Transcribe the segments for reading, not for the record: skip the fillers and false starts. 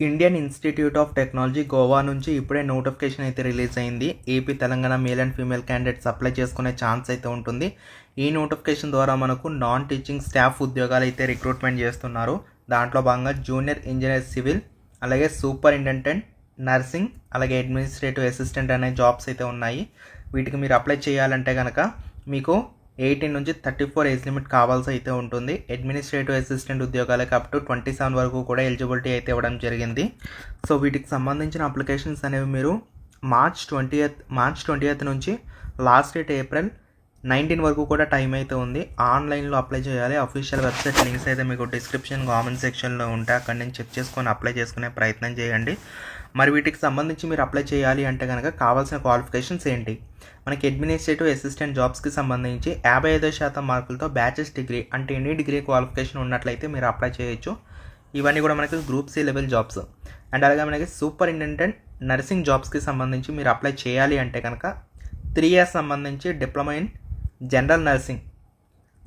Indian institute of technology Goa నుంచి ఇప్పుడే notification అయితే రిలీజ్ అయింది. AP Telangana male and female candidates apply చేసుకునే ఛాన్స్ అయితే ఉంటుంది. ఈ నోటిఫికేషన్ ద్వారా మనకు నాన్ టీచింగ్ స్టాఫ్ ఉద్యోగాలు అయితే రిక్రూట్మెంట్ చేస్తున్నారు. దాంట్లో భాగంగా జూనియర్ ఇంజనీర్ సివిల్, అలాగే సూపరింటెండెంట్ నర్సింగ్, అలాగే అడ్మినిస్ట్రేటివ్ అసిస్టెంట్ అనే జాబ్స్ అయితే ఉన్నాయి. వీటికి మీరు అప్లై చేయాలంటే కనుక మీకు 18 నుంచి 34 ఏజ్ లిమిట్ కావాల్సి అయితే ఉంటుంది. అడ్మినిస్ట్రేటివ్ అసిస్టెంట్ ఉద్యోగాలకు అప్ టు 27 వరకు కూడా ఎలిజిబిలిటీ అయితే ఇవ్వడం జరిగింది. సో వీటికి సంబంధించిన అప్లికేషన్స్ అనేవి మీరు మార్చ్ 20th నుంచి లాస్ట్ డేట్ ఏప్రిల్ 19 వరకు కూడా టైం అయితే ఉంది. ఆన్లైన్లో అప్లై చేయాలి. అఫీషియల్ వెబ్సైట్ లింక్స్ అయితే మీకు డిస్క్రిప్షన్ కామెంట్ సెక్షన్లో ఉంటాయి. అక్కడి నుంచి చెక్ చేసుకొని అప్లై చేసుకునే ప్రయత్నం చేయండి. మరి వీటికి సంబంధించి మీరు అప్లై చేయాలి అంటే కనుక కావాల్సిన క్వాలిఫికేషన్స్ ఏంటి? మనకి అడ్మినిస్ట్రేటివ్ అసిస్టెంట్ జాబ్స్కి సంబంధించి 55% మార్కులతో బ్యాచిలర్స్ డిగ్రీ అంటే ఎనీ డిగ్రీ క్వాలిఫికేషన్ ఉన్నట్లయితే మీరు అప్లై చేయొచ్చు. ఇవన్నీ కూడా మనకి group C level jobs. And అలాగే మనకి సూపరింటెండెంట్ నర్సింగ్ జాబ్స్కి సంబంధించి మీరు అప్లై చేయాలి అంటే కనుక 3 years సంబంధించి diploma in general nursing.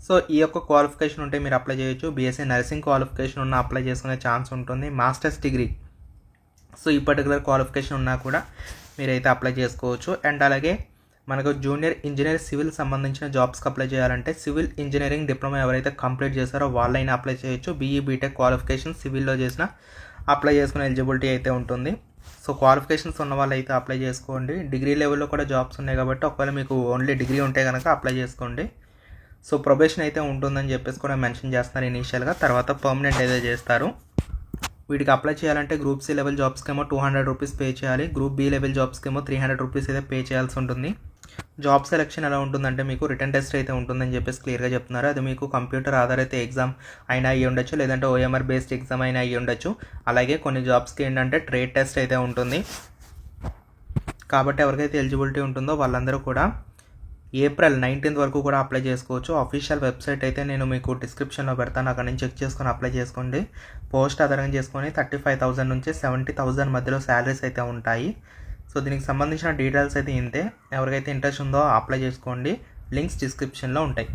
So ఈ యొక్క క్వాలిఫికేషన్ ఉంటే మీరు అప్లై చేయొచ్చు. బీఎస్సీ నర్సింగ్ క్వాలిఫికేషన్ ఉన్న అప్లై చేసుకునే ఛాన్స్ ఉంటుంది. మాస్టర్స్ డిగ్రీ, సో ఈ పర్టికులర్ క్వాలిఫికేషన్ ఉన్నా కూడా మీరైతే అప్లై చేసుకోవచ్చు. అండ్ అలాగే మనకు జూనియర్ ఇంజనీర్ సివిల్ సంబంధించిన జాబ్స్కి అప్లై చేయాలంటే సివిల్ ఇంజనీరింగ్ డిప్లొమా ఎవరైతే కంప్లీట్ చేస్తారో వాళ్ళైనా అప్లై చేయొచ్చు. బీఈ బీటెక్ క్వాలిఫికేషన్ సివిల్లో చేసిన అప్లై చేసుకునే ఎలిజిబిలిటీ అయితే ఉంటుంది. సో క్వాలిఫికేషన్స్ ఉన్న వాళ్ళు అయితే అప్లై చేసుకోండి. డిగ్రీ లెవెల్లో కూడా జాబ్స్ ఉన్నాయి కాబట్టి ఒకవేళ మీకు ఓన్లీ డిగ్రీ ఉంటే కనుక అప్లై చేసుకోండి. సో ప్రొబేషన్ అయితే ఉంటుందని చెప్పేసి కూడా మెన్షన్ చేస్తున్నారు ఇనీషియల్గా, తర్వాత పర్మనెంట్ అయితే చేస్తారు. వీటికి అప్లై చేయాలంటే గ్రూప్ సి లెవెల్ జాబ్స్కి ఏమో 200 రూపీస్ పే చేయాలి. గ్రూప్ బి లెవెల్ జాబ్స్కి ఏమో 300 రూపీస్ అయితే పే చేయాల్సి ఉంటుంది. జాబ్ సెలెక్షన్ ఎలా ఉంటుందంటే మీకు రిటర్న్ టెస్ట్ అయితే ఉంటుందని చెప్పేసి క్లియర్గా చెప్తున్నారు. అది మీకు కంప్యూటర్ ఆధారిత ఎగ్జామ్ అయినా అయ్యి ఉండొచ్చు, లేదంటే ఓఎంఆర్ బేస్డ్ ఎగ్జామ్ అయినా అయ్యి ఉండొచ్చు. అలాగే కొన్ని జాబ్స్కి ఏంటంటే ట్రేడ్ టెస్ట్ అయితే ఉంటుంది. కాబట్టి ఎవరికైతే ఎలిజిబిలిటీ ఉంటుందో వాళ్ళందరూ కూడా ఏప్రిల్ 19 వరకు కూడా అప్లై చేసుకోవచ్చు. అఫీషియల్ వెబ్సైట్ అయితే నేను మీకు డిస్క్రిప్షన్లో పెడతాను. అక్కడ నుంచి చెక్ చేసుకొని అప్లై చేసుకోండి. పోస్ట్ ఆధారంగా చేసుకొని 35,000 నుంచి 70,000 మధ్యలో శాలరీస్ అయితే ఉంటాయి. సో దీనికి సంబంధించిన డీటెయిల్స్ అయితే ఇంతే. ఎవరికైతే ఇంట్రెస్ట్ ఉందో అప్లై చేసుకోండి. లింక్స్ డిస్క్రిప్షన్లో ఉంటాయి.